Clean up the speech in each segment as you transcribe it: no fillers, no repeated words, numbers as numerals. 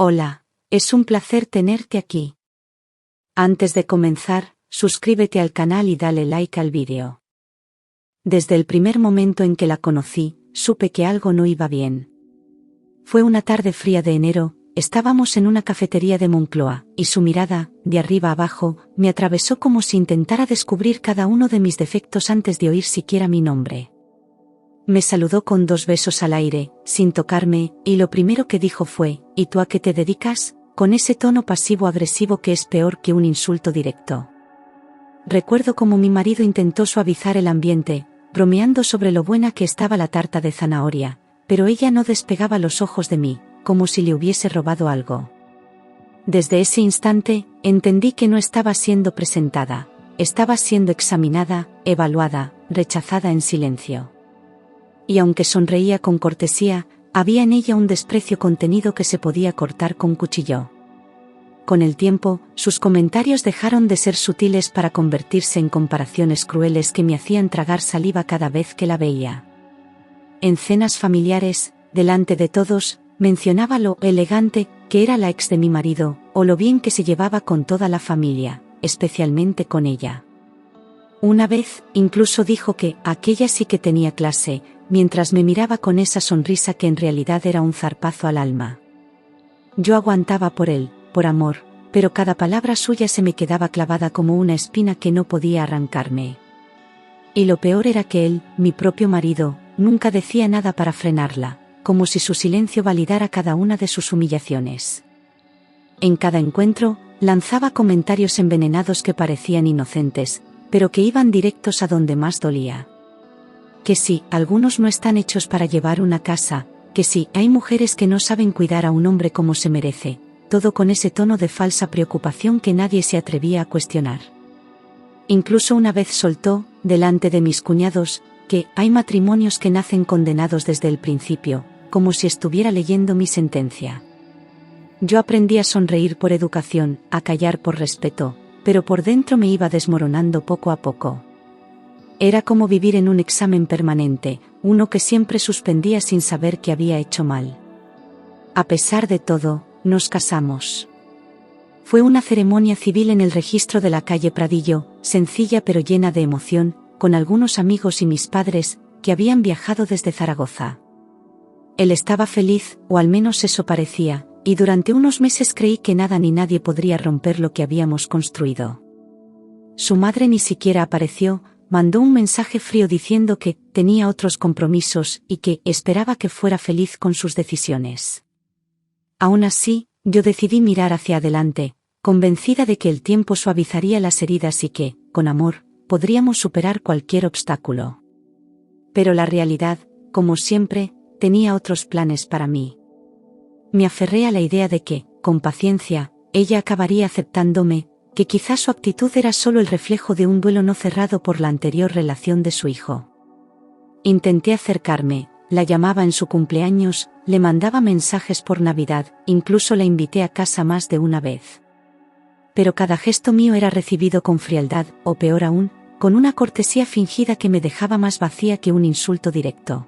Hola, es un placer tenerte aquí. Antes de comenzar, suscríbete al canal y dale like al vídeo. Desde el primer momento en que la conocí, supe que algo no iba bien. Fue una tarde fría de enero, estábamos en una cafetería de Moncloa, y su mirada, de arriba abajo, me atravesó como si intentara descubrir cada uno de mis defectos antes de oír siquiera mi nombre. Me saludó con 2 besos al aire, sin tocarme, y lo primero que dijo fue, ¿y tú a qué te dedicas?, con ese tono pasivo-agresivo que es peor que un insulto directo. Recuerdo cómo mi marido intentó suavizar el ambiente, bromeando sobre lo buena que estaba la tarta de zanahoria, pero ella no despegaba los ojos de mí, como si le hubiese robado algo. Desde ese instante, entendí que no estaba siendo presentada, estaba siendo examinada, evaluada, rechazada en silencio. Y aunque sonreía con cortesía, había en ella un desprecio contenido que se podía cortar con cuchillo. Con el tiempo, sus comentarios dejaron de ser sutiles para convertirse en comparaciones crueles que me hacían tragar saliva cada vez que la veía. En cenas familiares, delante de todos, mencionaba lo elegante que era la ex de mi marido, o lo bien que se llevaba con toda la familia, especialmente con ella. Una vez, incluso dijo que aquella sí que tenía clase, mientras me miraba con esa sonrisa que en realidad era un zarpazo al alma. Yo aguantaba por él, por amor, pero cada palabra suya se me quedaba clavada como una espina que no podía arrancarme. Y lo peor era que él, mi propio marido, nunca decía nada para frenarla, como si su silencio validara cada una de sus humillaciones. En cada encuentro, lanzaba comentarios envenenados que parecían inocentes, pero que iban directos a donde más dolía. Que sí, algunos no están hechos para llevar una casa, que sí, hay mujeres que no saben cuidar a un hombre como se merece, todo con ese tono de falsa preocupación que nadie se atrevía a cuestionar. Incluso una vez soltó, delante de mis cuñados, que hay matrimonios que nacen condenados desde el principio, como si estuviera leyendo mi sentencia. Yo aprendí a sonreír por educación, a callar por respeto, pero por dentro me iba desmoronando poco a poco. Era como vivir en un examen permanente, uno que siempre suspendía sin saber que había hecho mal. A pesar de todo, nos casamos. Fue una ceremonia civil en el registro de la calle Pradillo, sencilla pero llena de emoción, con algunos amigos y mis padres, que habían viajado desde Zaragoza. Él estaba feliz, o al menos eso parecía, y durante unos meses creí que nada ni nadie podría romper lo que habíamos construido. Su madre ni siquiera apareció, mandó un mensaje frío diciendo que tenía otros compromisos y que esperaba que fuera feliz con sus decisiones. Aún así, yo decidí mirar hacia adelante, convencida de que el tiempo suavizaría las heridas y que, con amor, podríamos superar cualquier obstáculo. Pero la realidad, como siempre, tenía otros planes para mí. Me aferré a la idea de que, con paciencia, ella acabaría aceptándome, que quizás su actitud era solo el reflejo de un duelo no cerrado por la anterior relación de su hijo. Intenté acercarme, la llamaba en su cumpleaños, le mandaba mensajes por Navidad, incluso la invité a casa más de una vez. Pero cada gesto mío era recibido con frialdad, o peor aún, con una cortesía fingida que me dejaba más vacía que un insulto directo.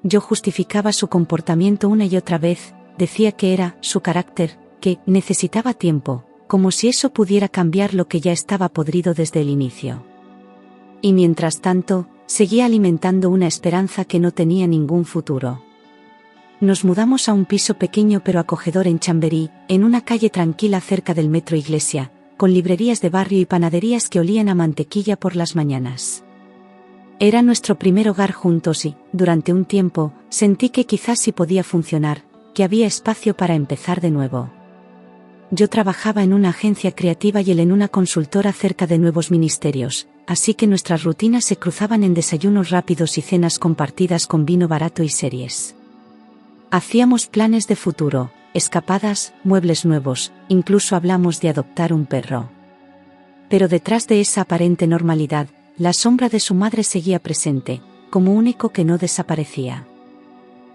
Yo justificaba su comportamiento una y otra vez, decía que era su carácter, que necesitaba tiempo, como si eso pudiera cambiar lo que ya estaba podrido desde el inicio. Y mientras tanto, seguía alimentando una esperanza que no tenía ningún futuro. Nos mudamos a un piso pequeño pero acogedor en Chamberí, en una calle tranquila cerca del metro Iglesia, con librerías de barrio y panaderías que olían a mantequilla por las mañanas. Era nuestro primer hogar juntos y, durante un tiempo, sentí que quizás sí podía funcionar, que había espacio para empezar de nuevo. Yo trabajaba en una agencia creativa y él en una consultora cerca de nuevos ministerios, así que nuestras rutinas se cruzaban en desayunos rápidos y cenas compartidas con vino barato y series. Hacíamos planes de futuro, escapadas, muebles nuevos, incluso hablamos de adoptar un perro. Pero detrás de esa aparente normalidad, la sombra de su madre seguía presente, como un eco que no desaparecía.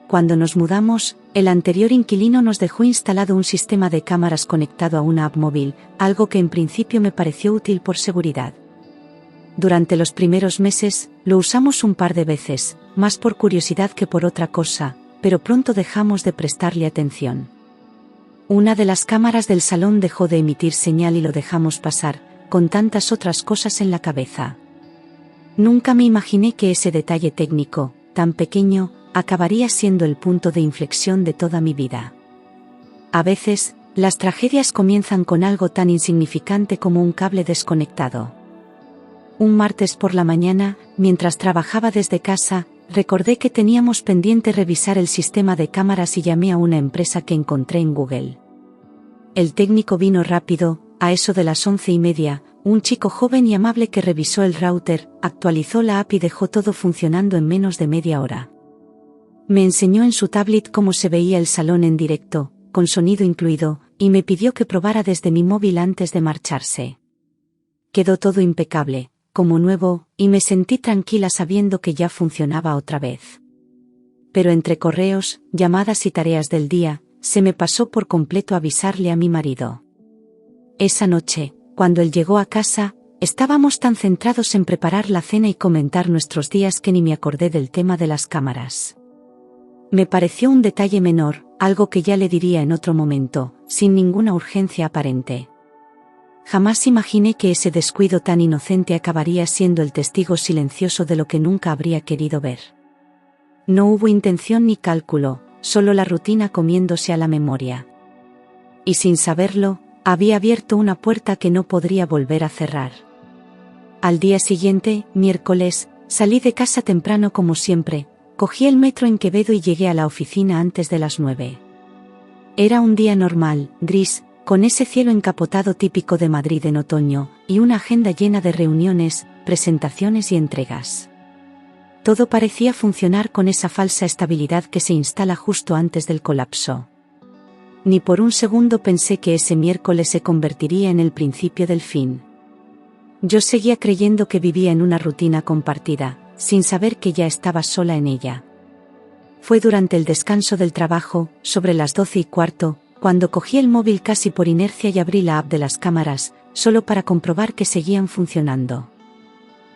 Cuando nos mudamos, el anterior inquilino nos dejó instalado un sistema de cámaras conectado a una app móvil, algo que en principio me pareció útil por seguridad. Durante los primeros meses, lo usamos un par de veces, más por curiosidad que por otra cosa, pero pronto dejamos de prestarle atención. Una de las cámaras del salón dejó de emitir señal y lo dejamos pasar, con tantas otras cosas en la cabeza. Nunca me imaginé que ese detalle técnico, tan pequeño, acabaría siendo el punto de inflexión de toda mi vida. A veces, las tragedias comienzan con algo tan insignificante como un cable desconectado. Un martes por la mañana, mientras trabajaba desde casa, recordé que teníamos pendiente revisar el sistema de cámaras y llamé a una empresa que encontré en Google. El técnico vino rápido, a eso de las 11:30, un chico joven y amable que revisó el router, actualizó la app y dejó todo funcionando en menos de media hora. Me enseñó en su tablet cómo se veía el salón en directo, con sonido incluido, y me pidió que probara desde mi móvil antes de marcharse. Quedó todo impecable, como nuevo, y me sentí tranquila sabiendo que ya funcionaba otra vez. Pero entre correos, llamadas y tareas del día, se me pasó por completo avisarle a mi marido. Esa noche, cuando él llegó a casa, estábamos tan centrados en preparar la cena y comentar nuestros días que ni me acordé del tema de las cámaras. Me pareció un detalle menor, algo que ya le diría en otro momento, sin ninguna urgencia aparente. Jamás imaginé que ese descuido tan inocente acabaría siendo el testigo silencioso de lo que nunca habría querido ver. No hubo intención ni cálculo, solo la rutina comiéndose a la memoria. Y sin saberlo, había abierto una puerta que no podría volver a cerrar. Al día siguiente, miércoles, salí de casa temprano como siempre, cogí el metro en Quevedo y llegué a la oficina antes de las 9. Era un día normal, gris, con ese cielo encapotado típico de Madrid en otoño, y una agenda llena de reuniones, presentaciones y entregas. Todo parecía funcionar con esa falsa estabilidad que se instala justo antes del colapso. Ni por un segundo pensé que ese miércoles se convertiría en el principio del fin. Yo seguía creyendo que vivía en una rutina compartida, sin saber que ya estaba sola en ella. Fue durante el descanso del trabajo, sobre las 12:15, cuando cogí el móvil casi por inercia y abrí la app de las cámaras, solo para comprobar que seguían funcionando.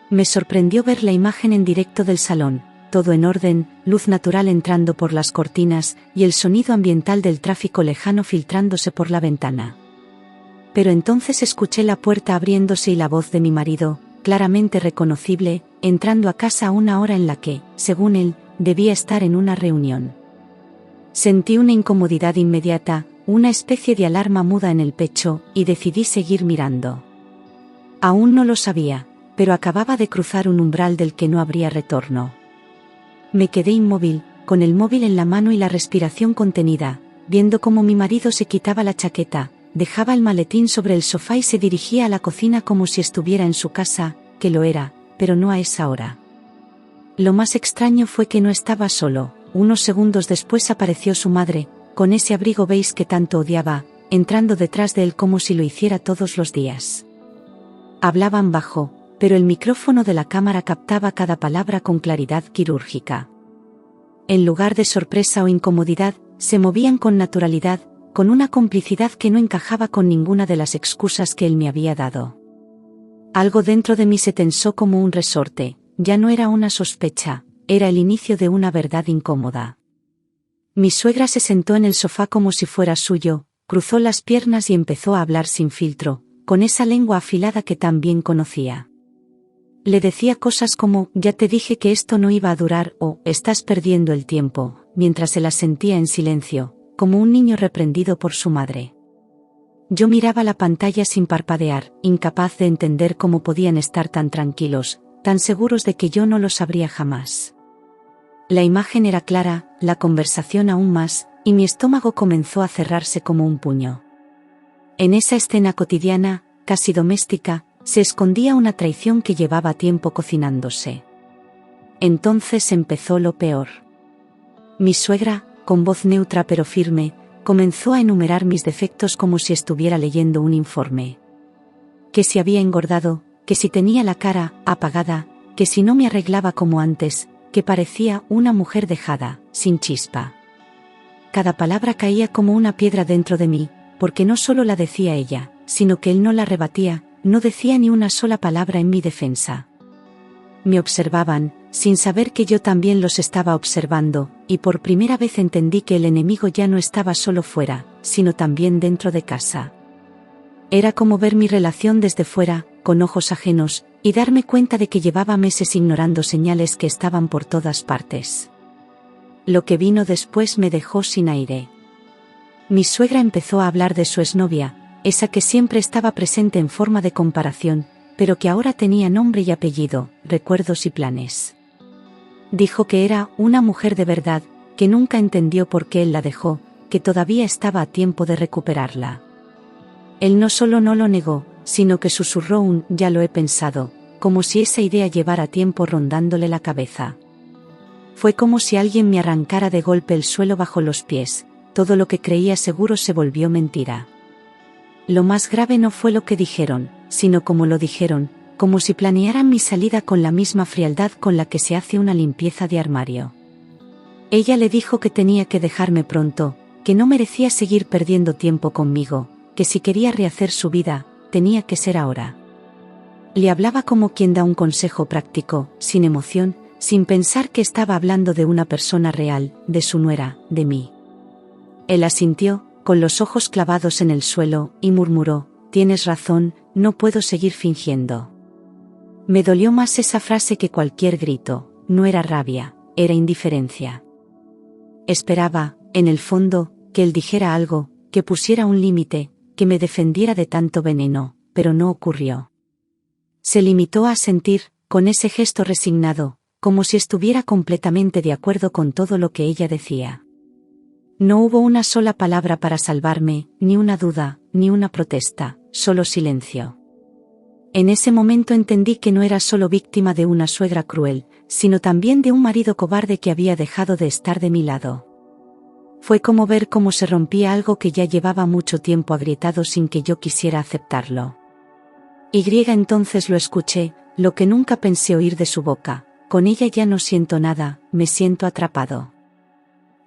Me sorprendió ver la imagen en directo del salón, todo en orden, luz natural entrando por las cortinas, y el sonido ambiental del tráfico lejano filtrándose por la ventana. Pero entonces escuché la puerta abriéndose y la voz de mi marido, claramente reconocible, entrando a casa a una hora en la que, según él, debía estar en una reunión. Sentí una incomodidad inmediata, una especie de alarma muda en el pecho, y decidí seguir mirando. Aún no lo sabía, pero acababa de cruzar un umbral del que no habría retorno. Me quedé inmóvil, con el móvil en la mano y la respiración contenida, viendo cómo mi marido se quitaba la chaqueta, dejaba el maletín sobre el sofá y se dirigía a la cocina como si estuviera en su casa, que lo era, pero no a esa hora. Lo más extraño fue que no estaba solo. Unos segundos después apareció su madre, con ese abrigo beige que tanto odiaba, entrando detrás de él como si lo hiciera todos los días. Hablaban bajo, pero el micrófono de la cámara captaba cada palabra con claridad quirúrgica. En lugar de sorpresa o incomodidad, se movían con naturalidad, con una complicidad que no encajaba con ninguna de las excusas que él me había dado. Algo dentro de mí se tensó como un resorte, ya no era una sospecha, era el inicio de una verdad incómoda. Mi suegra se sentó en el sofá como si fuera suyo, cruzó las piernas y empezó a hablar sin filtro, con esa lengua afilada que tan bien conocía. Le decía cosas como, ya te dije que esto no iba a durar, o, estás perdiendo el tiempo, mientras se las sentía en silencio, como un niño reprendido por su madre. Yo miraba la pantalla sin parpadear, incapaz de entender cómo podían estar tan tranquilos, tan seguros de que yo no lo sabría jamás. La imagen era clara, la conversación aún más, y mi estómago comenzó a cerrarse como un puño. En esa escena cotidiana, casi doméstica, se escondía una traición que llevaba tiempo cocinándose. Entonces empezó lo peor. Mi suegra, con voz neutra pero firme, comenzó a enumerar mis defectos como si estuviera leyendo un informe. Que si había engordado, que si tenía la cara apagada, que si no me arreglaba como antes, que parecía una mujer dejada, sin chispa. Cada palabra caía como una piedra dentro de mí, porque no solo la decía ella, sino que él no la rebatía, no decía ni una sola palabra en mi defensa. Me observaban, sin saber que yo también los estaba observando, y por primera vez entendí que el enemigo ya no estaba solo fuera, sino también dentro de casa. Era como ver mi relación desde fuera, con ojos ajenos, y darme cuenta de que llevaba meses ignorando señales que estaban por todas partes. Lo que vino después me dejó sin aire. Mi suegra empezó a hablar de su exnovia, esa que siempre estaba presente en forma de comparación, pero que ahora tenía nombre y apellido, recuerdos y planes. Dijo que era una mujer de verdad, que nunca entendió por qué él la dejó, que todavía estaba a tiempo de recuperarla. Él no solo no lo negó, sino que susurró un «ya lo he pensado», como si esa idea llevara tiempo rondándole la cabeza. Fue como si alguien me arrancara de golpe el suelo bajo los pies, todo lo que creía seguro se volvió mentira. Lo más grave no fue lo que dijeron, sino cómo lo dijeron, como si planearan mi salida con la misma frialdad con la que se hace una limpieza de armario. Ella le dijo que tenía que dejarme pronto, que no merecía seguir perdiendo tiempo conmigo, que si quería rehacer su vida, tenía que ser ahora. Le hablaba como quien da un consejo práctico, sin emoción, sin pensar que estaba hablando de una persona real, de su nuera, de mí. Él asintió, con los ojos clavados en el suelo, y murmuró: «Tienes razón, no puedo seguir fingiendo». Me dolió más esa frase que cualquier grito, no era rabia, era indiferencia. Esperaba, en el fondo, que él dijera algo, que pusiera un límite, que me defendiera de tanto veneno, pero no ocurrió. Se limitó a asentir, con ese gesto resignado, como si estuviera completamente de acuerdo con todo lo que ella decía. No hubo una sola palabra para salvarme, ni una duda, ni una protesta, solo silencio. En ese momento entendí que no era solo víctima de una suegra cruel, sino también de un marido cobarde que había dejado de estar de mi lado. Fue como ver cómo se rompía algo que ya llevaba mucho tiempo agrietado sin que yo quisiera aceptarlo. Entonces lo escuché, lo que nunca pensé oír de su boca: «Con ella ya no siento nada, me siento atrapado».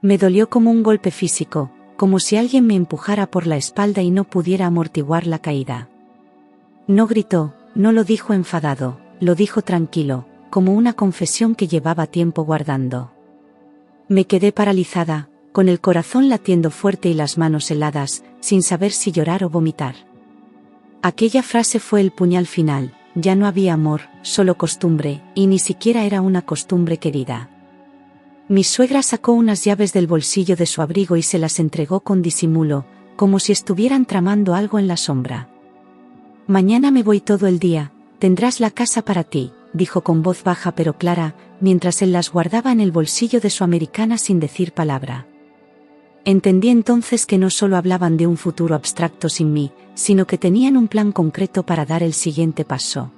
Me dolió como un golpe físico, como si alguien me empujara por la espalda y no pudiera amortiguar la caída. No gritó, no lo dijo enfadado, lo dijo tranquilo, como una confesión que llevaba tiempo guardando. Me quedé paralizada, con el corazón latiendo fuerte y las manos heladas, sin saber si llorar o vomitar. Aquella frase fue el puñal final: ya no había amor, solo costumbre, y ni siquiera era una costumbre querida. Mi suegra sacó unas llaves del bolsillo de su abrigo y se las entregó con disimulo, como si estuvieran tramando algo en la sombra. «Mañana me voy todo el día, tendrás la casa para ti», dijo con voz baja pero clara, mientras él las guardaba en el bolsillo de su americana sin decir palabra. Entendí entonces que no solo hablaban de un futuro abstracto sin mí, sino que tenían un plan concreto para dar el siguiente paso.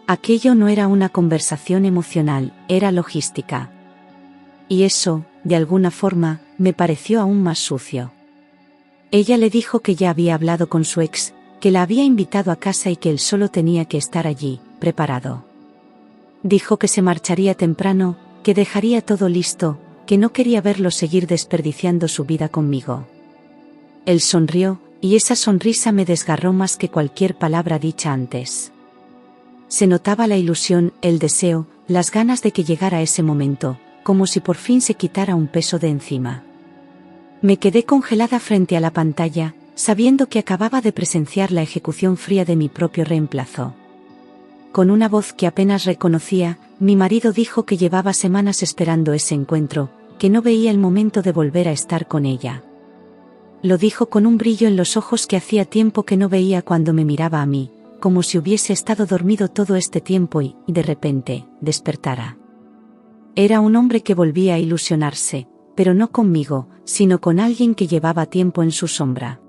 Aquello no era una conversación emocional, era logística. Y eso, de alguna forma, me pareció aún más sucio. Ella le dijo que ya había hablado con su ex, que la había invitado a casa y que él solo tenía que estar allí, preparado. Dijo que se marcharía temprano, que dejaría todo listo, que no quería verlo seguir desperdiciando su vida conmigo. Él sonrió, y esa sonrisa me desgarró más que cualquier palabra dicha antes. Se notaba la ilusión, el deseo, las ganas de que llegara ese momento, como si por fin se quitara un peso de encima. Me quedé congelada frente a la pantalla, sabiendo que acababa de presenciar la ejecución fría de mi propio reemplazo. Con una voz que apenas reconocía, mi marido dijo que llevaba semanas esperando ese encuentro, que no veía el momento de volver a estar con ella. Lo dijo con un brillo en los ojos que hacía tiempo que no veía cuando me miraba a mí, como si hubiese estado dormido todo este tiempo y, de repente, despertara. Era un hombre que volvía a ilusionarse, pero no conmigo, sino con alguien que llevaba tiempo en su sombra.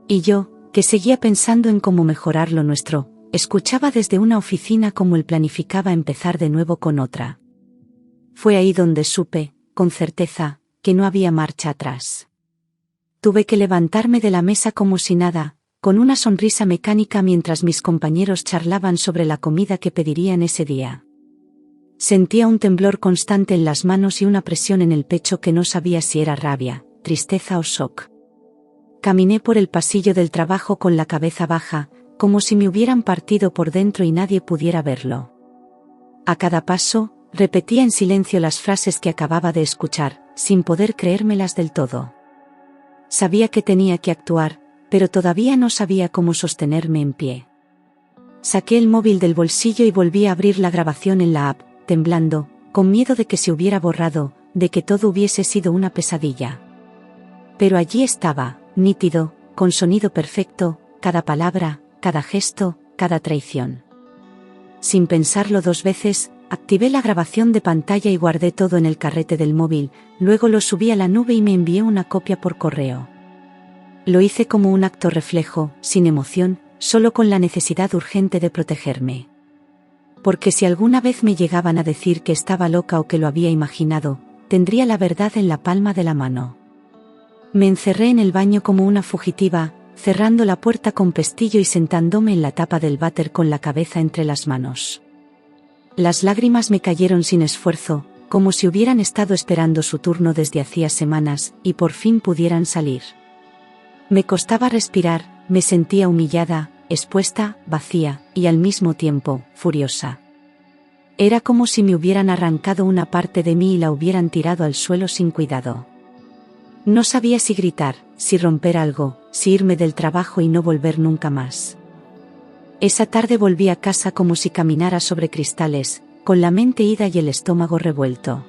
Y yo, que seguía pensando en cómo mejorar lo nuestro, escuchaba desde una oficina cómo él planificaba empezar de nuevo con otra. Fue ahí donde supe, con certeza, que no había marcha atrás. Tuve que levantarme de la mesa como si nada, con una sonrisa mecánica mientras mis compañeros charlaban sobre la comida que pedirían ese día. Sentía un temblor constante en las manos y una presión en el pecho que no sabía si era rabia, tristeza o shock. Caminé por el pasillo del trabajo con la cabeza baja, como si me hubieran partido por dentro y nadie pudiera verlo. A cada paso, repetía en silencio las frases que acababa de escuchar, sin poder creérmelas del todo. Sabía que tenía que actuar, pero todavía no sabía cómo sostenerme en pie. Saqué el móvil del bolsillo y volví a abrir la grabación en la app, temblando, con miedo de que se hubiera borrado, de que todo hubiese sido una pesadilla. Pero allí estaba, nítido, con sonido perfecto, cada palabra, cada gesto, cada traición. Sin pensarlo 2 veces, activé la grabación de pantalla y guardé todo en el carrete del móvil, luego lo subí a la nube y me envié una copia por correo. Lo hice como un acto reflejo, sin emoción, solo con la necesidad urgente de protegerme. Porque si alguna vez me llegaban a decir que estaba loca o que lo había imaginado, tendría la verdad en la palma de la mano. Me encerré en el baño como una fugitiva, cerrando la puerta con pestillo y sentándome en la tapa del váter con la cabeza entre las manos. Las lágrimas me cayeron sin esfuerzo, como si hubieran estado esperando su turno desde hacía semanas, y por fin pudieran salir. Me costaba respirar, me sentía humillada, expuesta, vacía, y al mismo tiempo, furiosa. Era como si me hubieran arrancado una parte de mí y la hubieran tirado al suelo sin cuidado. No sabía si gritar, si romper algo, si irme del trabajo y no volver nunca más. Esa tarde volví a casa como si caminara sobre cristales, con la mente ida y el estómago revuelto.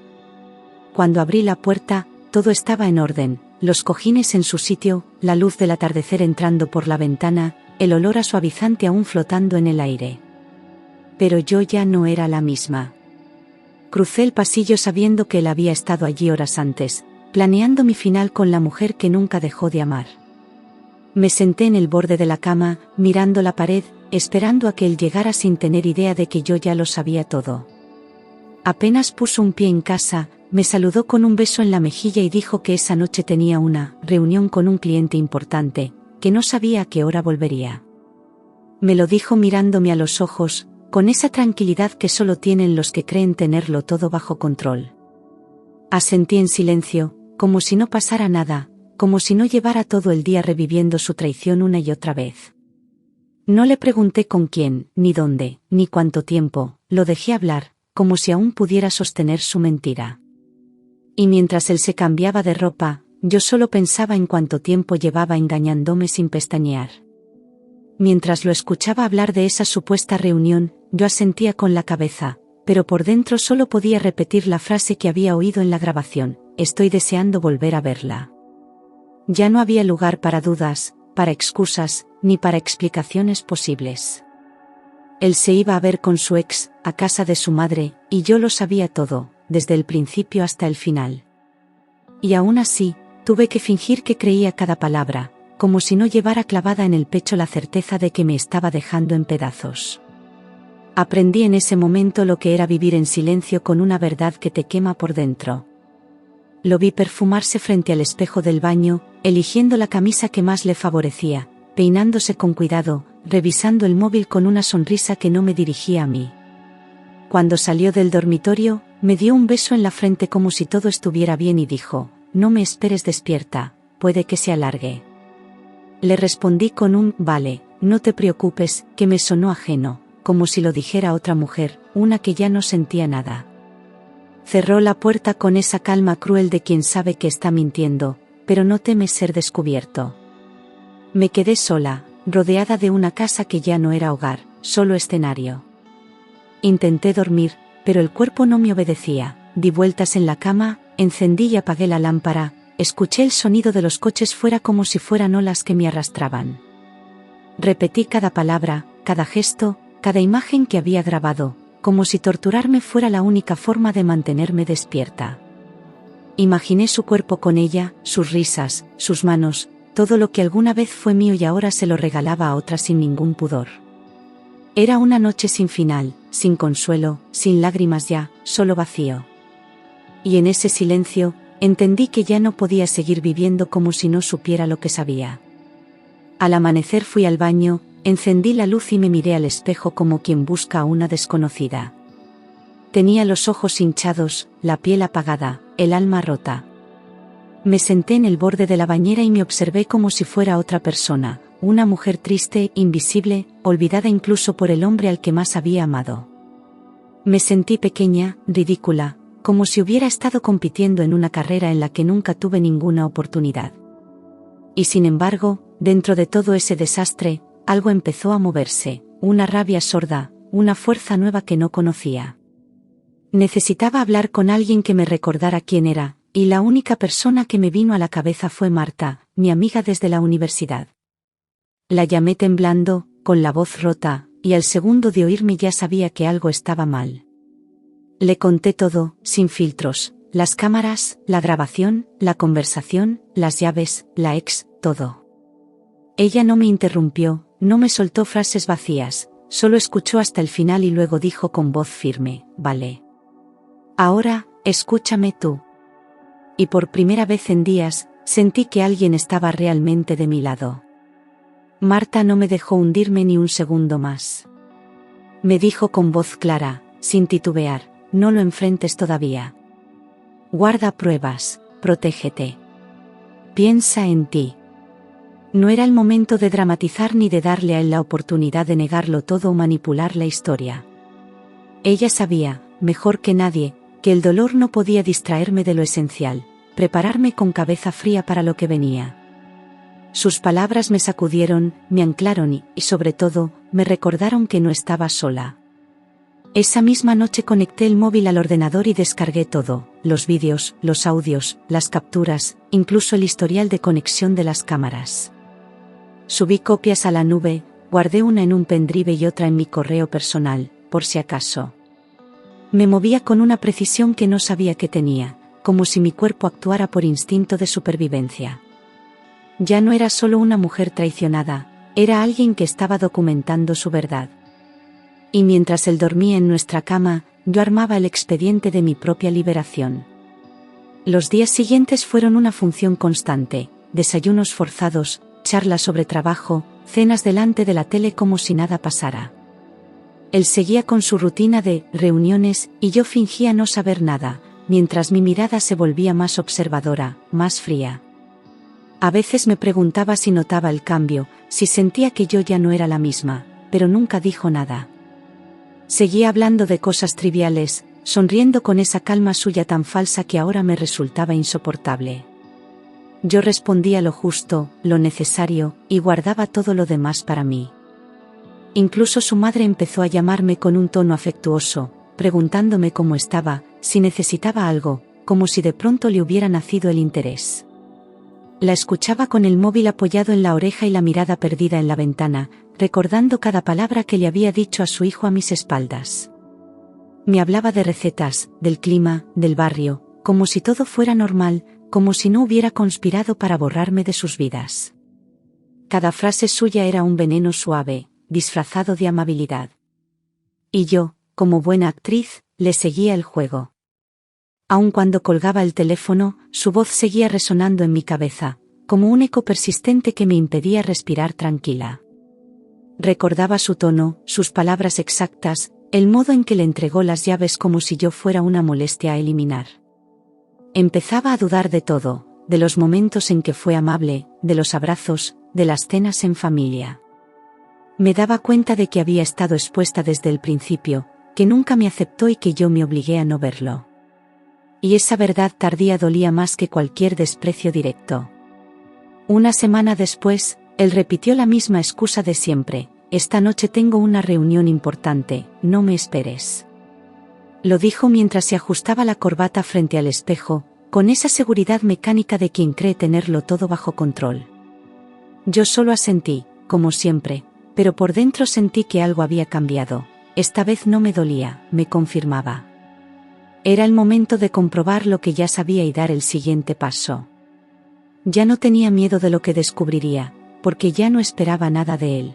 Cuando abrí la puerta, todo estaba en orden, los cojines en su sitio, la luz del atardecer entrando por la ventana, el olor a suavizante aún flotando en el aire. Pero yo ya no era la misma. Crucé el pasillo sabiendo que él había estado allí horas antes, planeando mi final con la mujer que nunca dejó de amar. Me senté en el borde de la cama, mirando la pared, esperando a que él llegara sin tener idea de que yo ya lo sabía todo. Apenas puso un pie en casa, me saludó con un beso en la mejilla y dijo que esa noche tenía una reunión con un cliente importante, que no sabía a qué hora volvería. Me lo dijo mirándome a los ojos, con esa tranquilidad que solo tienen los que creen tenerlo todo bajo control. Asentí en silencio, como si no pasara nada, como si no llevara todo el día reviviendo su traición una y otra vez. No le pregunté con quién, ni dónde, ni cuánto tiempo, lo dejé hablar, como si aún pudiera sostener su mentira. Y mientras él se cambiaba de ropa, yo solo pensaba en cuánto tiempo llevaba engañándome sin pestañear. Mientras lo escuchaba hablar de esa supuesta reunión, yo asentía con la cabeza, pero por dentro solo podía repetir la frase que había oído en la grabación: estoy deseando volver a verla. Ya no había lugar para dudas, para excusas, ni para explicaciones posibles. Él se iba a ver con su ex, a casa de su madre, y yo lo sabía todo, desde el principio hasta el final. Y aún así, tuve que fingir que creía cada palabra, como si no llevara clavada en el pecho la certeza de que me estaba dejando en pedazos. Aprendí en ese momento lo que era vivir en silencio con una verdad que te quema por dentro. Lo vi perfumarse frente al espejo del baño, eligiendo la camisa que más le favorecía, peinándose con cuidado, revisando el móvil con una sonrisa que no me dirigía a mí. Cuando salió del dormitorio, me dio un beso en la frente como si todo estuviera bien y dijo: no me esperes despierta, puede que se alargue. Le respondí con un vale, no te preocupes, que me sonó ajeno, como si lo dijera otra mujer, una que ya no sentía nada. Cerró la puerta con esa calma cruel de quien sabe que está mintiendo, pero no teme ser descubierto. Me quedé sola, rodeada de una casa que ya no era hogar, solo escenario. Intenté dormir, pero el cuerpo no me obedecía. Di vueltas en la cama, encendí y apagué la lámpara, escuché el sonido de los coches fuera como si fueran olas que me arrastraban. Repetí cada palabra, cada gesto, cada imagen que había grabado, como si torturarme fuera la única forma de mantenerme despierta. Imaginé su cuerpo con ella, sus risas, sus manos, todo lo que alguna vez fue mío y ahora se lo regalaba a otra sin ningún pudor. Era una noche sin final, sin consuelo, sin lágrimas ya, solo vacío. Y en ese silencio, entendí que ya no podía seguir viviendo como si no supiera lo que sabía. Al amanecer fui al baño, encendí la luz y me miré al espejo como quien busca a una desconocida. Tenía los ojos hinchados, la piel apagada, el alma rota. Me senté en el borde de la bañera y me observé como si fuera otra persona, una mujer triste, invisible, olvidada incluso por el hombre al que más había amado. Me sentí pequeña, ridícula, como si hubiera estado compitiendo en una carrera en la que nunca tuve ninguna oportunidad. Y sin embargo, dentro de todo ese desastre, algo empezó a moverse, una rabia sorda, una fuerza nueva que no conocía. Necesitaba hablar con alguien que me recordara quién era, y la única persona que me vino a la cabeza fue Marta, mi amiga desde la universidad. La llamé temblando, con la voz rota, y al segundo de oírme ya sabía que algo estaba mal. Le conté todo, sin filtros, las cámaras, la grabación, la conversación, las llaves, la ex, todo. Ella no me interrumpió, no me soltó frases vacías, solo escuchó hasta el final y luego dijo con voz firme, vale. Ahora, escúchame tú. Y por primera vez en días, sentí que alguien estaba realmente de mi lado. Marta no me dejó hundirme ni un segundo más. Me dijo con voz clara, sin titubear, no lo enfrentes todavía. Guarda pruebas, protégete. Piensa en ti. No era el momento de dramatizar ni de darle a él la oportunidad de negarlo todo o manipular la historia. Ella sabía, mejor que nadie, que el dolor no podía distraerme de lo esencial, prepararme con cabeza fría para lo que venía. Sus palabras me sacudieron, me anclaron y sobre todo, me recordaron que no estaba sola. Esa misma noche conecté el móvil al ordenador y descargué todo, los vídeos, los audios, las capturas, incluso el historial de conexión de las cámaras. Subí copias a la nube, guardé una en un pendrive y otra en mi correo personal, por si acaso. Me movía con una precisión que no sabía que tenía, como si mi cuerpo actuara por instinto de supervivencia. Ya no era solo una mujer traicionada, era alguien que estaba documentando su verdad. Y mientras él dormía en nuestra cama, yo armaba el expediente de mi propia liberación. Los días siguientes fueron una función constante, desayunos forzados, charlas sobre trabajo, cenas delante de la tele como si nada pasara. Él seguía con su rutina de reuniones y yo fingía no saber nada, mientras mi mirada se volvía más observadora, más fría. A veces me preguntaba si notaba el cambio, si sentía que yo ya no era la misma, pero nunca dijo nada. Seguía hablando de cosas triviales, sonriendo con esa calma suya tan falsa que ahora me resultaba insoportable. Yo respondía lo justo, lo necesario, y guardaba todo lo demás para mí. Incluso su madre empezó a llamarme con un tono afectuoso, preguntándome cómo estaba, si necesitaba algo, como si de pronto le hubiera nacido el interés. La escuchaba con el móvil apoyado en la oreja y la mirada perdida en la ventana, recordando cada palabra que le había dicho a su hijo a mis espaldas. Me hablaba de recetas, del clima, del barrio, como si todo fuera normal, como si no hubiera conspirado para borrarme de sus vidas. Cada frase suya era un veneno suave, disfrazado de amabilidad. Y yo, como buena actriz, le seguía el juego. Aun cuando colgaba el teléfono, su voz seguía resonando en mi cabeza, como un eco persistente que me impedía respirar tranquila. Recordaba su tono, sus palabras exactas, el modo en que le entregó las llaves como si yo fuera una molestia a eliminar. Empezaba a dudar de todo, de los momentos en que fue amable, de los abrazos, de las cenas en familia. Me daba cuenta de que había estado expuesta desde el principio, que nunca me aceptó y que yo me obligué a no verlo. Y esa verdad tardía dolía más que cualquier desprecio directo. Una semana después, él repitió la misma excusa de siempre: esta noche tengo una reunión importante, no me esperes. Lo dijo mientras se ajustaba la corbata frente al espejo, con esa seguridad mecánica de quien cree tenerlo todo bajo control. Yo solo asentí, como siempre, pero por dentro sentí que algo había cambiado. Esta vez no me dolía, me confirmaba. Era el momento de comprobar lo que ya sabía y dar el siguiente paso. Ya no tenía miedo de lo que descubriría, porque ya no esperaba nada de él.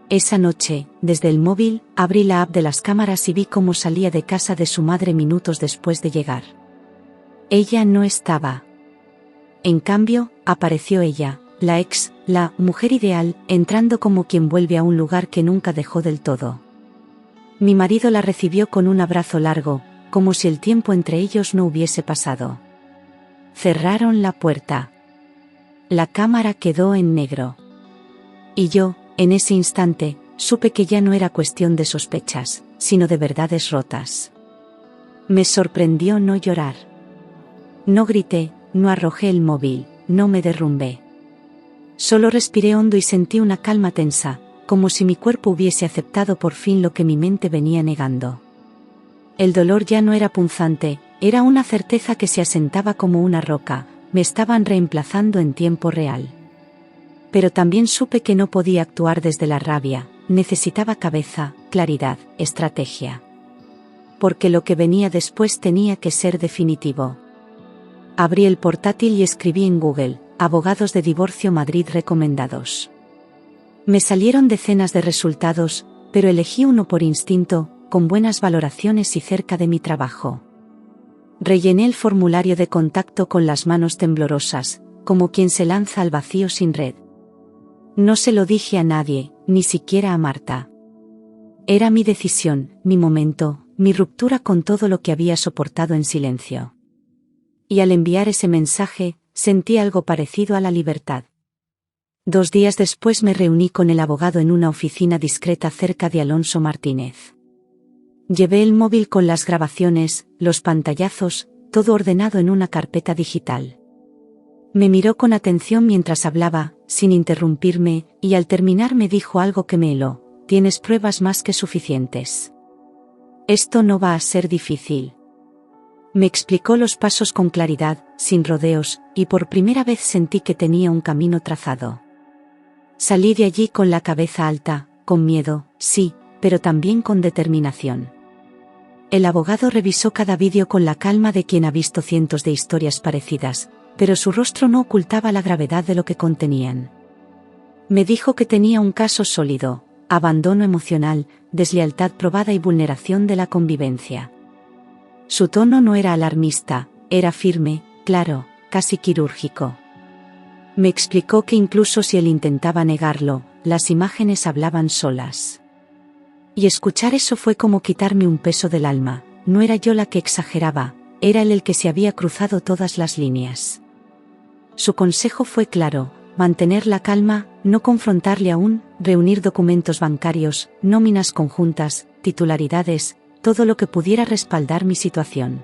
Esa noche, desde el móvil, abrí la app de las cámaras y vi cómo salía de casa de su madre minutos después de llegar. Ella no estaba. En cambio, apareció ella, la ex, la mujer ideal, entrando como quien vuelve a un lugar que nunca dejó del todo. Mi marido la recibió con un abrazo largo, como si el tiempo entre ellos no hubiese pasado. Cerraron la puerta. La cámara quedó en negro. Y yo, en ese instante, supe que ya no era cuestión de sospechas, sino de verdades rotas. Me sorprendió no llorar. No grité, no arrojé el móvil, no me derrumbé. Solo respiré hondo y sentí una calma tensa, como si mi cuerpo hubiese aceptado por fin lo que mi mente venía negando. El dolor ya no era punzante, era una certeza que se asentaba como una roca, me estaban reemplazando en tiempo real. Pero también supe que no podía actuar desde la rabia, necesitaba cabeza, claridad, estrategia. Porque lo que venía después tenía que ser definitivo. Abrí el portátil y escribí en Google, abogados de divorcio Madrid recomendados. Me salieron decenas de resultados, pero elegí uno por instinto, con buenas valoraciones y cerca de mi trabajo. Rellené el formulario de contacto con las manos temblorosas, como quien se lanza al vacío sin red. No se lo dije a nadie, ni siquiera a Marta. Era mi decisión, mi momento, mi ruptura con todo lo que había soportado en silencio. Y al enviar ese mensaje, sentí algo parecido a la libertad. 2 días después me reuní con el abogado en una oficina discreta cerca de Alonso Martínez. Llevé el móvil con las grabaciones, los pantallazos, todo ordenado en una carpeta digital. Me miró con atención mientras hablaba, sin interrumpirme, y al terminar me dijo algo que me heló: tienes pruebas más que suficientes. Esto no va a ser difícil. Me explicó los pasos con claridad, sin rodeos, y por primera vez sentí que tenía un camino trazado. Salí de allí con la cabeza alta, con miedo, sí, pero también con determinación. El abogado revisó cada vídeo con la calma de quien ha visto cientos de historias parecidas, pero su rostro no ocultaba la gravedad de lo que contenían. Me dijo que tenía un caso sólido: abandono emocional, deslealtad probada y vulneración de la convivencia. Su tono no era alarmista, era firme, claro, casi quirúrgico. Me explicó que incluso si él intentaba negarlo, las imágenes hablaban solas. Y escuchar eso fue como quitarme un peso del alma. No era yo la que exageraba, era él el que se había cruzado todas las líneas. Su consejo fue claro: mantener la calma, no confrontarle aún, reunir documentos bancarios, nóminas conjuntas, titularidades, todo lo que pudiera respaldar mi situación.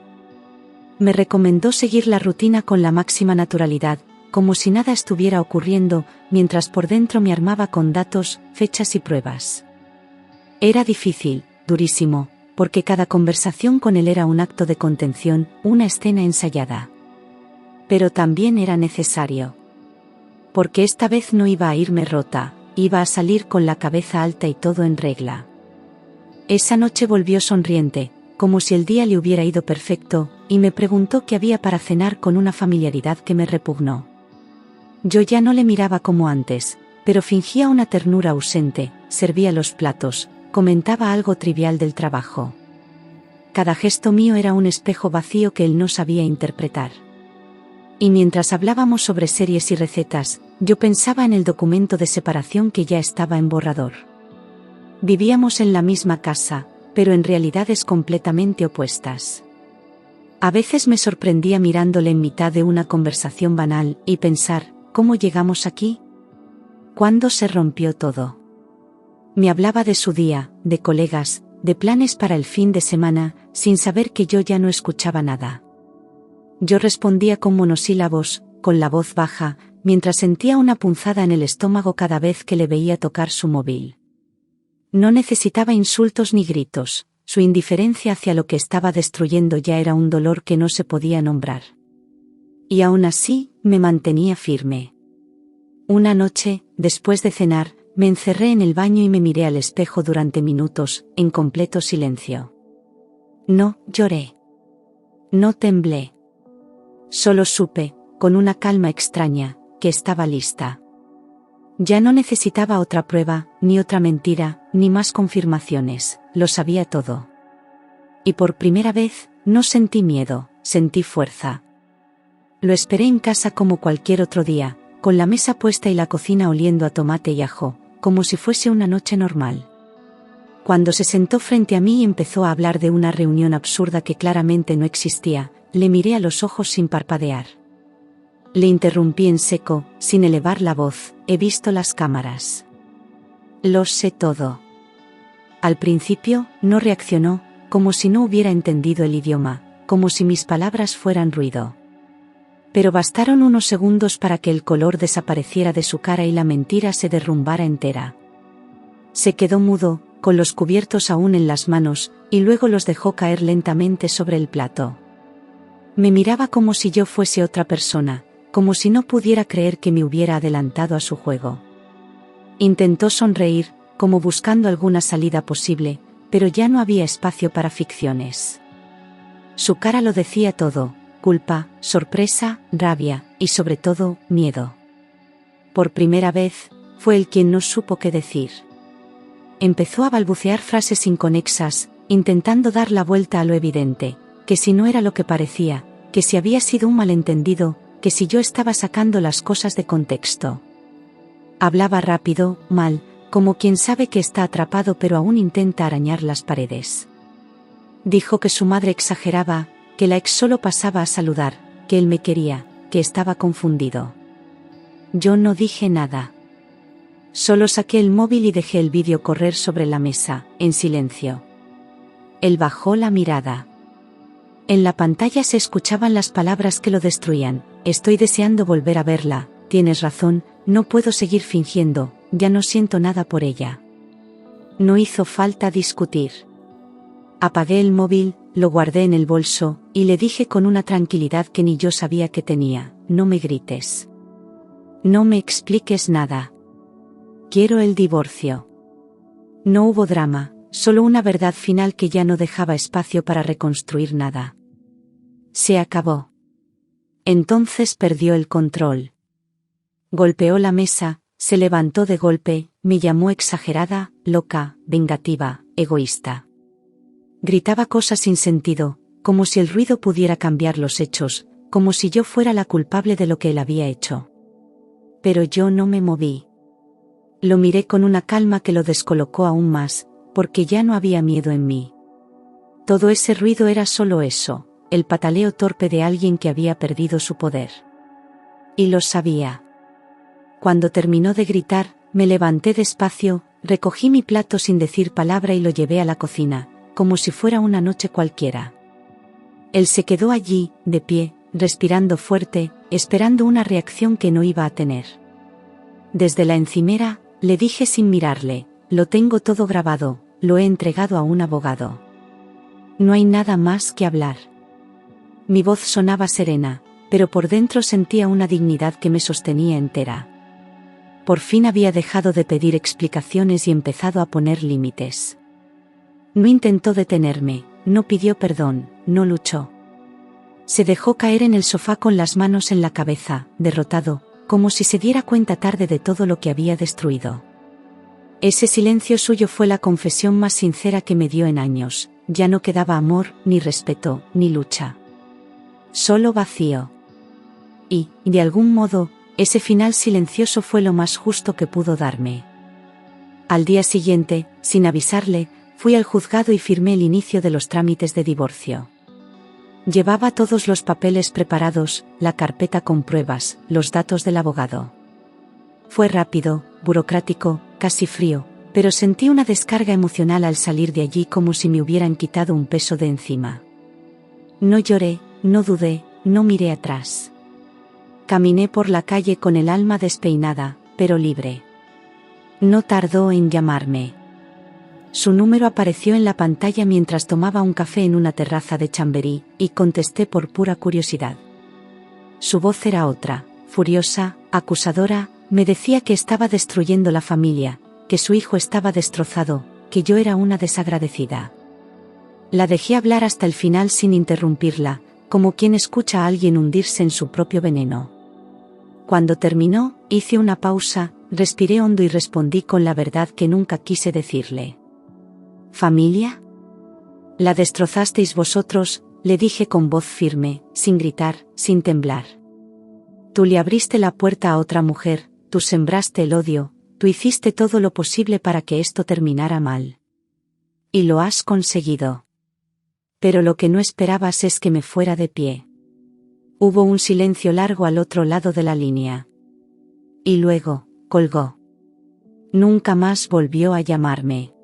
Me recomendó seguir la rutina con la máxima naturalidad, como si nada estuviera ocurriendo, mientras por dentro me armaba con datos, fechas y pruebas. Era difícil, durísimo, porque cada conversación con él era un acto de contención, una escena ensayada. Pero también era necesario. Porque esta vez no iba a irme rota, iba a salir con la cabeza alta y todo en regla. Esa noche volvió sonriente, como si el día le hubiera ido perfecto, y me preguntó qué había para cenar con una familiaridad que me repugnó. Yo ya no le miraba como antes, pero fingía una ternura ausente, servía los platos, comentaba algo trivial del trabajo. Cada gesto mío era un espejo vacío que él no sabía interpretar. Y mientras hablábamos sobre series y recetas, yo pensaba en el documento de separación que ya estaba en borrador. Vivíamos en la misma casa, pero en realidades completamente opuestas. A veces me sorprendía mirándole en mitad de una conversación banal y pensar: ¿cómo llegamos aquí? ¿Cuándo se rompió todo? Me hablaba de su día, de colegas, de planes para el fin de semana, sin saber que yo ya no escuchaba nada. Yo respondía con monosílabos, con la voz baja, mientras sentía una punzada en el estómago cada vez que le veía tocar su móvil. No necesitaba insultos ni gritos, su indiferencia hacia lo que estaba destruyendo ya era un dolor que no se podía nombrar. Y aún así, me mantenía firme. Una noche, después de cenar, me encerré en el baño y me miré al espejo durante minutos, en completo silencio. No lloré. No temblé. Solo supe, con una calma extraña, que estaba lista. Ya no necesitaba otra prueba, ni otra mentira, ni más confirmaciones, lo sabía todo. Y por primera vez, no sentí miedo, sentí fuerza. Lo esperé en casa como cualquier otro día, con la mesa puesta y la cocina oliendo a tomate y ajo, como si fuese una noche normal. Cuando se sentó frente a mí y empezó a hablar de una reunión absurda que claramente no existía, le miré a los ojos sin parpadear. Le interrumpí en seco, sin elevar la voz: he visto las cámaras. Lo sé todo. Al principio, no reaccionó, como si no hubiera entendido el idioma, como si mis palabras fueran ruido. Pero bastaron unos segundos para que el color desapareciera de su cara y la mentira se derrumbara entera. Se quedó mudo, con los cubiertos aún en las manos, y luego los dejó caer lentamente sobre el plato. Me miraba como si yo fuese otra persona, como si no pudiera creer que me hubiera adelantado a su juego. Intentó sonreír, como buscando alguna salida posible, pero ya no había espacio para ficciones. Su cara lo decía todo: culpa, sorpresa, rabia, y sobre todo, miedo. Por primera vez, fue él quien no supo qué decir. Empezó a balbucear frases inconexas, intentando dar la vuelta a lo evidente, que si no era lo que parecía, que si había sido un malentendido, que si yo estaba sacando las cosas de contexto. Hablaba rápido, mal, como quien sabe que está atrapado pero aún intenta arañar las paredes. Dijo que su madre exageraba, que la ex solo pasaba a saludar, que él me quería, que estaba confundido. Yo no dije nada. Solo saqué el móvil y dejé el vídeo correr sobre la mesa, en silencio. Él bajó la mirada. En la pantalla se escuchaban las palabras que lo destruían: estoy deseando volver a verla, tienes razón, no puedo seguir fingiendo, ya no siento nada por ella. No hizo falta discutir. Apagué el móvil, lo guardé en el bolso, y le dije con una tranquilidad que ni yo sabía que tenía: no me grites. No me expliques nada. Quiero el divorcio. No hubo drama, solo una verdad final que ya no dejaba espacio para reconstruir nada. Se acabó. Entonces perdió el control. Golpeó la mesa, se levantó de golpe, me llamó exagerada, loca, vengativa, egoísta. Gritaba cosas sin sentido, como si el ruido pudiera cambiar los hechos, como si yo fuera la culpable de lo que él había hecho. Pero yo no me moví. Lo miré con una calma que lo descolocó aún más, porque ya no había miedo en mí. Todo ese ruido era solo eso, el pataleo torpe de alguien que había perdido su poder. Y lo sabía. Cuando terminó de gritar, me levanté despacio, recogí mi plato sin decir palabra y lo llevé a la cocina, como si fuera una noche cualquiera. Él se quedó allí, de pie, respirando fuerte, esperando una reacción que no iba a tener. Desde la encimera, le dije sin mirarle: lo tengo todo grabado, lo he entregado a un abogado. No hay nada más que hablar. Mi voz sonaba serena, pero por dentro sentía una dignidad que me sostenía entera. Por fin había dejado de pedir explicaciones y empezado a poner límites. No intentó detenerme, no pidió perdón, no luchó. Se dejó caer en el sofá con las manos en la cabeza, derrotado, como si se diera cuenta tarde de todo lo que había destruido. Ese silencio suyo fue la confesión más sincera que me dio en años: ya no quedaba amor, ni respeto, ni lucha. Solo vacío. Y, de algún modo, ese final silencioso fue lo más justo que pudo darme. Al día siguiente, sin avisarle, fui al juzgado y firmé el inicio de los trámites de divorcio. Llevaba todos los papeles preparados, la carpeta con pruebas, los datos del abogado. Fue rápido, burocrático, casi frío, pero sentí una descarga emocional al salir de allí, como si me hubieran quitado un peso de encima. No lloré, no dudé, no miré atrás. Caminé por la calle con el alma despeinada, pero libre. No tardó en llamarme. Su número apareció en la pantalla mientras tomaba un café en una terraza de Chamberí, y contesté por pura curiosidad. Su voz era otra, furiosa, acusadora, me decía que estaba destruyendo la familia, que su hijo estaba destrozado, que yo era una desagradecida. La dejé hablar hasta el final sin interrumpirla, como quien escucha a alguien hundirse en su propio veneno. Cuando terminó, hice una pausa, respiré hondo y respondí con la verdad que nunca quise decirle. ¿Familia? La destrozasteis vosotros, le dije con voz firme, sin gritar, sin temblar. Tú le abriste la puerta a otra mujer, tú sembraste el odio, tú hiciste todo lo posible para que esto terminara mal. Y lo has conseguido. Pero lo que no esperabas es que me fuera de pie. Hubo un silencio largo al otro lado de la línea. Y luego, colgó. Nunca más volvió a llamarme.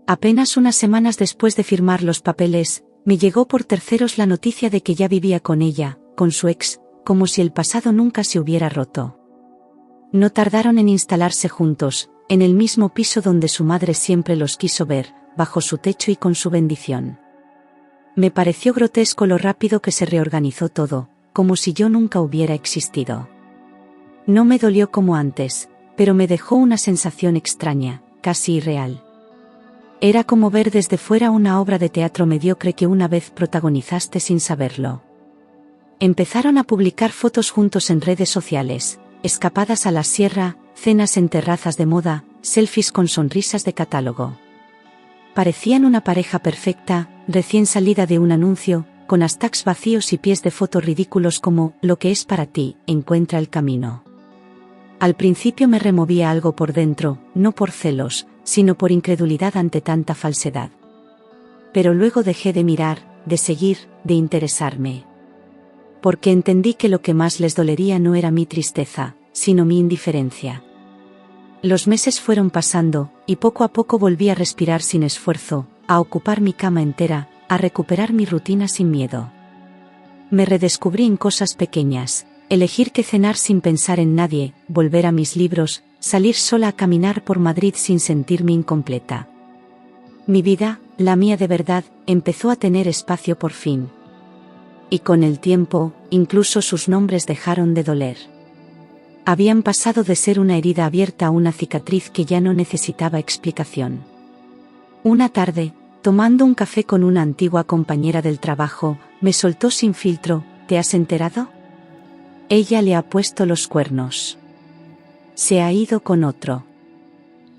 Apenas unas semanas después de firmar los papeles, me llegó por terceros la noticia de que ya vivía con ella, con su ex, como si el pasado nunca se hubiera roto. No tardaron en instalarse juntos, en el mismo piso donde su madre siempre los quiso ver, bajo su techo y con su bendición. Me pareció grotesco lo rápido que se reorganizó todo, como si yo nunca hubiera existido. No me dolió como antes, pero me dejó una sensación extraña, casi irreal. Era como ver desde fuera una obra de teatro mediocre que una vez protagonizaste sin saberlo. Empezaron a publicar fotos juntos en redes sociales, escapadas a la sierra, cenas en terrazas de moda, selfies con sonrisas de catálogo. Parecían una pareja perfecta, recién salida de un anuncio, con hashtags vacíos y pies de foto ridículos como «Lo que es para ti, encuentra el camino». Al principio me removía algo por dentro, no por celos, sino por incredulidad ante tanta falsedad. Pero luego dejé de mirar, de seguir, de interesarme. Porque entendí que lo que más les dolería no era mi tristeza, sino mi indiferencia. Los meses fueron pasando, y poco a poco volví a respirar sin esfuerzo, a ocupar mi cama entera, a recuperar mi rutina sin miedo. Me redescubrí en cosas pequeñas, elegir qué cenar sin pensar en nadie, volver a mis libros, salir sola a caminar por Madrid sin sentirme incompleta. Mi vida, la mía de verdad, empezó a tener espacio por fin. Y con el tiempo, incluso sus nombres dejaron de doler. Habían pasado de ser una herida abierta a una cicatriz que ya no necesitaba explicación. Una tarde, tomando un café con una antigua compañera del trabajo, me soltó sin filtro: ¿te has enterado? Ella le ha puesto los cuernos. Se ha ido con otro.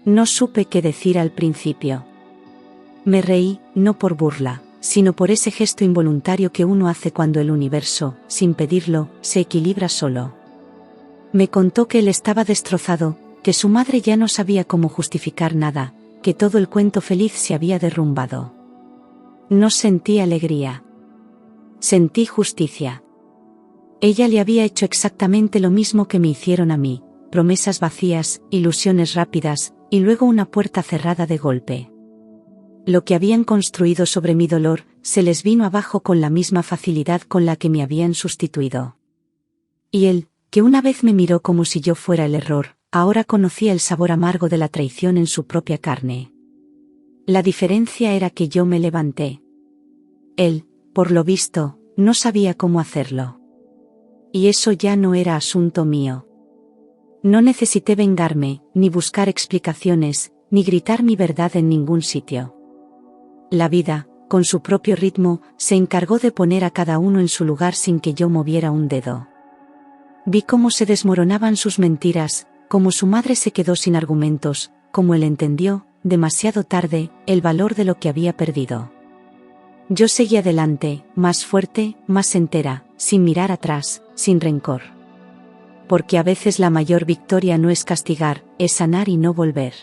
No supe qué decir al principio. Me reí, no por burla, sino por ese gesto involuntario que uno hace cuando el universo, sin pedirlo, se equilibra solo. Me contó que él estaba destrozado, que su madre ya no sabía cómo justificar nada, que todo el cuento feliz se había derrumbado. No sentí alegría. Sentí justicia. Ella le había hecho exactamente lo mismo que me hicieron a mí: promesas vacías, ilusiones rápidas, y luego una puerta cerrada de golpe. Lo que habían construido sobre mi dolor, se les vino abajo con la misma facilidad con la que me habían sustituido. Y él, que una vez me miró como si yo fuera el error, ahora conocía el sabor amargo de la traición en su propia carne. La diferencia era que yo me levanté. Él, por lo visto, no sabía cómo hacerlo. Y eso ya no era asunto mío. No necesité vengarme, ni buscar explicaciones, ni gritar mi verdad en ningún sitio. La vida, con su propio ritmo, se encargó de poner a cada uno en su lugar sin que yo moviera un dedo. Vi cómo se desmoronaban sus mentiras, cómo su madre se quedó sin argumentos, cómo él entendió, demasiado tarde, el valor de lo que había perdido. Yo seguí adelante, más fuerte, más entera, sin mirar atrás, sin rencor. Porque a veces la mayor victoria no es castigar, es sanar y no volver.